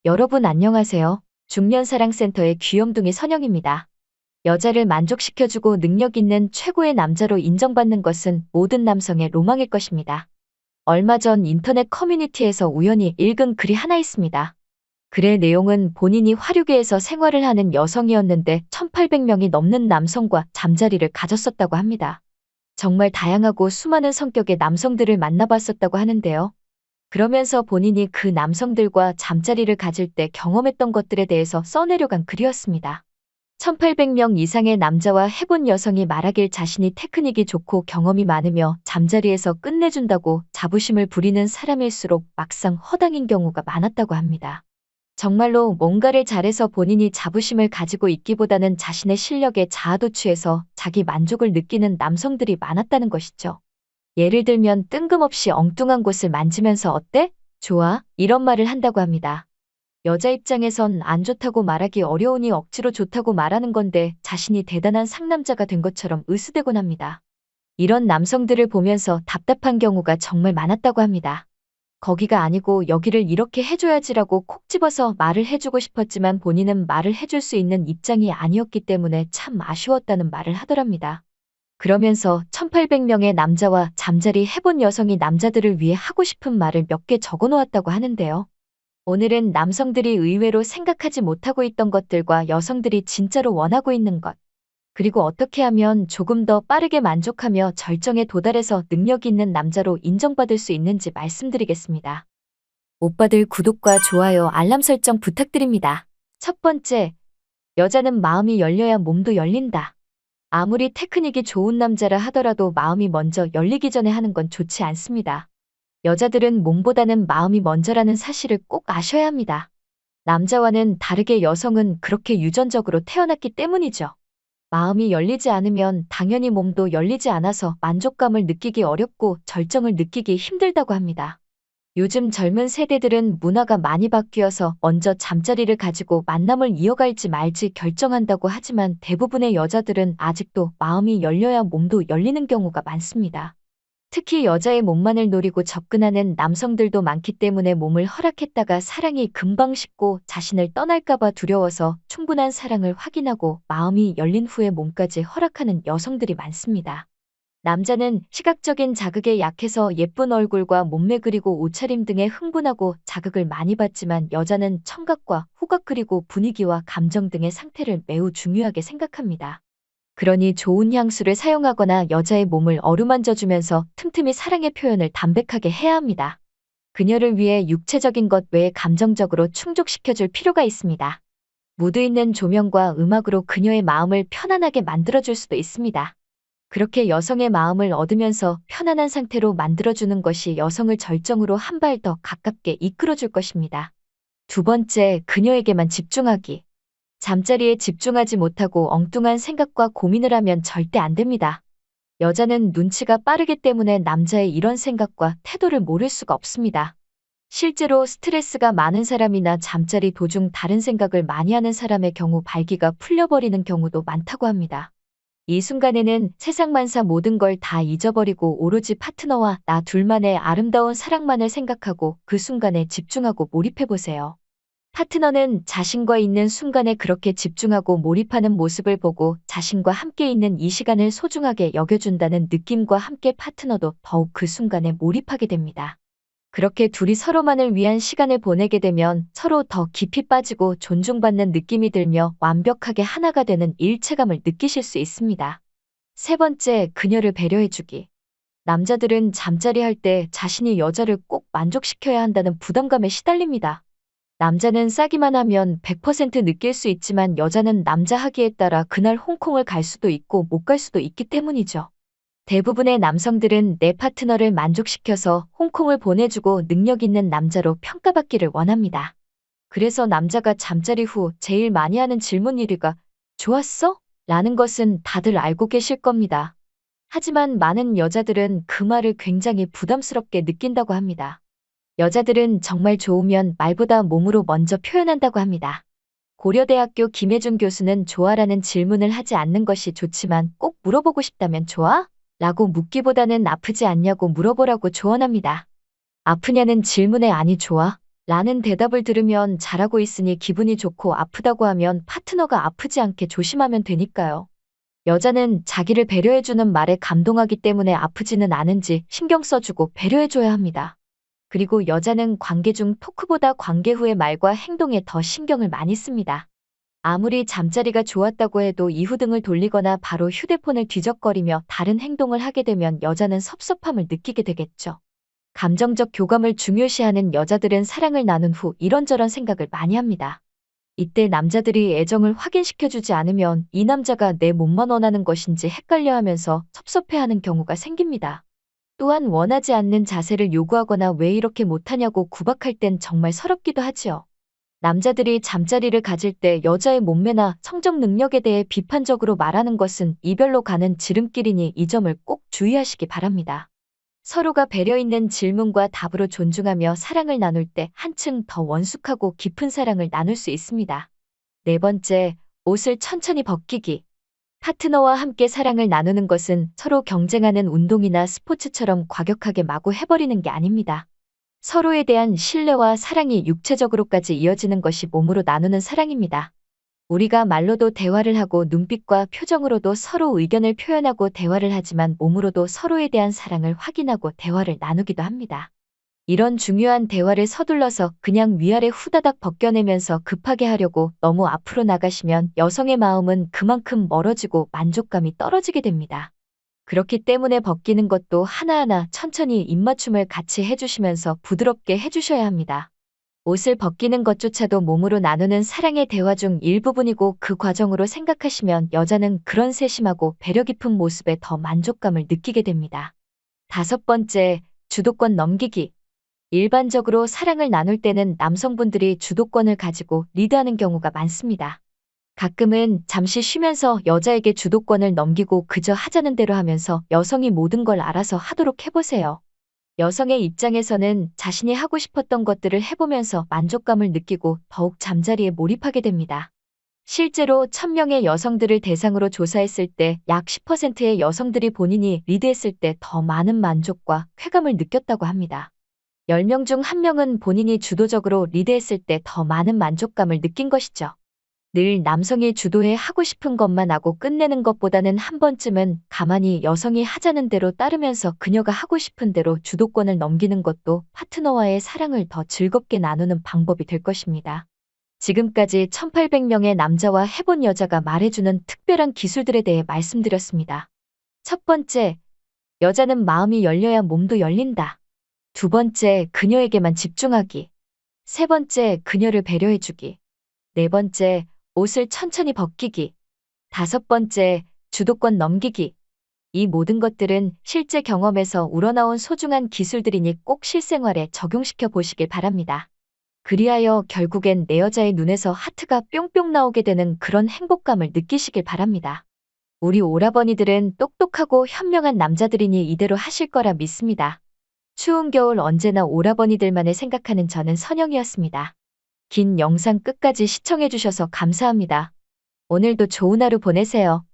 여러분 안녕하세요. 중년사랑센터의 귀염둥이 선영입니다. 여자를 만족시켜주고 능력 있는 최고의 남자로 인정받는 것은 모든 남성의 로망일 것입니다. 얼마 전 인터넷 커뮤니티에서 우연히 읽은 글이 하나 있습니다. 글의 내용은 본인이 화류계에서 생활을 하는 여성이었는데 1800명이 넘는 남성과 잠자리를 가졌었다고 합니다. 정말 다양하고 수많은 성격의 남성들을 만나봤었다고 하는데요. 그러면서 본인이 그 남성들과 잠자리를 가질 때 경험했던 것들에 대해서 써내려간 글이었습니다. 1800명 이상의 남자와 해본 여성이 말하길 자신이 테크닉이 좋고 경험이 많으며 잠자리에서 끝내준다고 자부심을 부리는 사람일수록 막상 허당인 경우가 많았다고 합니다. 정말로 뭔가를 잘해서 본인이 자부심을 가지고 있기보다는 자신의 실력에 자아도취해서 자기 만족을 느끼는 남성들이 많았다는 것이죠. 예를 들면 뜬금없이 엉뚱한 곳을 만지면서 어때? 좋아? 이런 말을 한다고 합니다. 여자 입장에선 안 좋다고 말하기 어려우니 억지로 좋다고 말하는 건데 자신이 대단한 상남자가 된 것처럼 으스대곤 합니다. 이런 남성들을 보면서 답답한 경우가 정말 많았다고 합니다. 거기가 아니고 여기를 이렇게 해줘야지라고 콕 집어서 말을 해주고 싶었지만 본인은 말을 해줄 수 있는 입장이 아니었기 때문에 참 아쉬웠다는 말을 하더랍니다. 그러면서 1800명의 남자와 잠자리 해본 여성이 남자들을 위해 하고 싶은 말을 몇 개 적어 놓았다고 하는데요. 오늘은 남성들이 의외로 생각하지 못하고 있던 것들과 여성들이 진짜로 원하고 있는 것, 그리고 어떻게 하면 조금 더 빠르게 만족하며 절정에 도달해서 능력 있는 남자로 인정받을 수 있는지 말씀드리겠습니다. 오빠들 구독과 좋아요, 알람 설정 부탁드립니다. 첫 번째, 여자는 마음이 열려야 몸도 열린다. 아무리 테크닉이 좋은 남자라 하더라도 마음이 먼저 열리기 전에 하는 건 좋지 않습니다. 여자들은 몸보다는 마음이 먼저라는 사실을 꼭 아셔야 합니다. 남자와는 다르게 여성은 그렇게 유전적으로 태어났기 때문이죠. 마음이 열리지 않으면 당연히 몸도 열리지 않아서 만족감을 느끼기 어렵고 절정을 느끼기 힘들다고 합니다. 요즘 젊은 세대들은 문화가 많이 바뀌어서 먼저 잠자리를 가지고 만남을 이어갈지 말지 결정한다고 하지만 대부분의 여자들은 아직도 마음이 열려야 몸도 열리는 경우가 많습니다. 특히 여자의 몸만을 노리고 접근하는 남성들도 많기 때문에 몸을 허락했다가 사랑이 금방 식고 자신을 떠날까봐 두려워서 충분한 사랑을 확인하고 마음이 열린 후에 몸까지 허락하는 여성들이 많습니다. 남자는 시각적인 자극에 약해서 예쁜 얼굴과 몸매 그리고 옷차림 등에 흥분하고 자극을 많이 받지만 여자는 청각과 후각 그리고 분위기와 감정 등의 상태를 매우 중요하게 생각합니다. 그러니 좋은 향수를 사용하거나 여자의 몸을 어루만져주면서 틈틈이 사랑의 표현을 담백하게 해야 합니다. 그녀를 위해 육체적인 것 외에 감정적으로 충족시켜줄 필요가 있습니다. 무드 있는 조명과 음악으로 그녀의 마음을 편안하게 만들어줄 수도 있습니다. 그렇게 여성의 마음을 얻으면서 편안한 상태로 만들어주는 것이 여성을 절정으로 한 발 더 가깝게 이끌어줄 것입니다. 두 번째, 그녀에게만 집중하기. 잠자리에 집중하지 못하고 엉뚱한 생각과 고민을 하면 절대 안 됩니다. 여자는 눈치가 빠르기 때문에 남자의 이런 생각과 태도를 모를 수가 없습니다. 실제로 스트레스가 많은 사람이나 잠자리 도중 다른 생각을 많이 하는 사람의 경우 발기가 풀려버리는 경우도 많다고 합니다. 이 순간에는 세상만사 모든 걸 다 잊어버리고 오로지 파트너와 나 둘만의 아름다운 사랑만을 생각하고 그 순간에 집중하고 몰입해보세요. 파트너는 자신과 있는 순간에 그렇게 집중하고 몰입하는 모습을 보고 자신과 함께 있는 이 시간을 소중하게 여겨준다는 느낌과 함께 파트너도 더욱 그 순간에 몰입하게 됩니다. 그렇게 둘이 서로만을 위한 시간을 보내게 되면 서로 더 깊이 빠지고 존중받는 느낌이 들며 완벽하게 하나가 되는 일체감을 느끼실 수 있습니다. 세 번째, 그녀를 배려해주기. 남자들은 잠자리 할 때 자신이 여자를 꼭 만족시켜야 한다는 부담감에 시달립니다. 남자는 싸기만 하면 100% 느낄 수 있지만 여자는 남자 하기에 따라 그날 홍콩을 갈 수도 있고 못 갈 수도 있기 때문이죠. 대부분의 남성들은 내 파트너를 만족시켜서 홍콩을 보내주고 능력 있는 남자로 평가받기를 원합니다. 그래서 남자가 잠자리 후 제일 많이 하는 질문 1위가 좋았어? 라는 것은 다들 알고 계실 겁니다. 하지만 많은 여자들은 그 말을 굉장히 부담스럽게 느낀다고 합니다. 여자들은 정말 좋으면 말보다 몸으로 먼저 표현한다고 합니다. 고려대학교 김혜준 교수는 좋아라는 질문을 하지 않는 것이 좋지만 꼭 물어보고 싶다면 좋아? 라고 묻기보다는 아프지 않냐고 물어보라고 조언합니다. 아프냐는 질문에 아니 좋아? 라는 대답을 들으면 잘하고 있으니 기분이 좋고 아프다고 하면 파트너가 아프지 않게 조심하면 되니까요. 여자는 자기를 배려해주는 말에 감동하기 때문에 아프지는 않은지 신경 써주고 배려해줘야 합니다. 그리고 여자는 관계 중 토크보다 관계 후의 말과 행동에 더 신경을 많이 씁니다. 아무리 잠자리가 좋았다고 해도 이후 등을 돌리거나 바로 휴대폰을 뒤적거리며 다른 행동을 하게 되면 여자는 섭섭함을 느끼게 되겠죠. 감정적 교감을 중요시하는 여자들은 사랑을 나눈 후 이런저런 생각을 많이 합니다. 이때 남자들이 애정을 확인시켜주지 않으면 이 남자가 내 몸만 원하는 것인지 헷갈려하면서 섭섭해하는 경우가 생깁니다. 또한 원하지 않는 자세를 요구하거나 왜 이렇게 못하냐고 구박할 땐 정말 서럽기도 하지요. 남자들이 잠자리를 가질 때 여자의 몸매나 성적 능력에 대해 비판적으로 말하는 것은 이별로 가는 지름길이니 이 점을 꼭 주의하시기 바랍니다. 서로가 배려 있는 질문과 답으로 존중하며 사랑을 나눌 때 한층 더 원숙하고 깊은 사랑을 나눌 수 있습니다. 네 번째, 옷을 천천히 벗기기. 파트너와 함께 사랑을 나누는 것은 서로 경쟁하는 운동이나 스포츠처럼 과격하게 마구 해버리는 게 아닙니다. 서로에 대한 신뢰와 사랑이 육체적으로까지 이어지는 것이 몸으로 나누는 사랑입니다. 우리가 말로도 대화를 하고 눈빛과 표정으로도 서로 의견을 표현하고 대화를 하지만 몸으로도 서로에 대한 사랑을 확인하고 대화를 나누기도 합니다. 이런 중요한 대화를 서둘러서 그냥 위아래 후다닥 벗겨내면서 급하게 하려고 너무 앞으로 나가시면 여성의 마음은 그만큼 멀어지고 만족감이 떨어지게 됩니다. 그렇기 때문에 벗기는 것도 하나하나 천천히 입맞춤을 같이 해주시면서 부드럽게 해주셔야 합니다. 옷을 벗기는 것조차도 몸으로 나누는 사랑의 대화 중 일부분이고 그 과정으로 생각하시면 여자는 그런 세심하고 배려 깊은 모습에 더 만족감을 느끼게 됩니다. 다섯 번째, 주도권 넘기기. 일반적으로 사랑을 나눌 때는 남성분들이 주도권을 가지고 리드하는 경우가 많습니다. 가끔은 잠시 쉬면서 여자에게 주도권을 넘기고 그저 하자는 대로 하면서 여성이 모든 걸 알아서 하도록 해보세요. 여성의 입장에서는 자신이 하고 싶었던 것들을 해보면서 만족감을 느끼고 더욱 잠자리에 몰입하게 됩니다. 실제로 1000명의 여성들을 대상으로 조사했을 때 약 10%의 여성들이 본인이 리드했을 때 더 많은 만족과 쾌감을 느꼈다고 합니다. 10명 중 1명은 본인이 주도적으로 리드했을 때 더 많은 만족감을 느낀 것이죠. 늘 남성이 주도해 하고 싶은 것만 하고 끝내는 것보다는 한 번쯤은 가만히 여성이 하자는 대로 따르면서 그녀가 하고 싶은 대로 주도권을 넘기는 것도 파트너와의 사랑을 더 즐겁게 나누는 방법이 될 것입니다. 지금까지 1800명의 남자와 해본 여자가 말해주는 특별한 기술들에 대해 말씀드렸습니다. 첫 번째, 여자는 마음이 열려야 몸도 열린다. 두 번째, 그녀에게만 집중하기. 세 번째, 그녀를 배려해주기. 네 번째, 옷을 천천히 벗기기. 다섯 번째, 주도권 넘기기. 이 모든 것들은 실제 경험에서 우러나온 소중한 기술들이니 꼭 실생활에 적용시켜 보시길 바랍니다. 그리하여 결국엔 내 여자의 눈에서 하트가 뿅뿅 나오게 되는 그런 행복감을 느끼시길 바랍니다. 우리 오라버니들은 똑똑하고 현명한 남자들이니 이대로 하실 거라 믿습니다. 추운 겨울 언제나 오라버니들만을 생각하는 저는 선영이었습니다. 긴 영상 끝까지 시청해주셔서 감사합니다. 오늘도 좋은 하루 보내세요.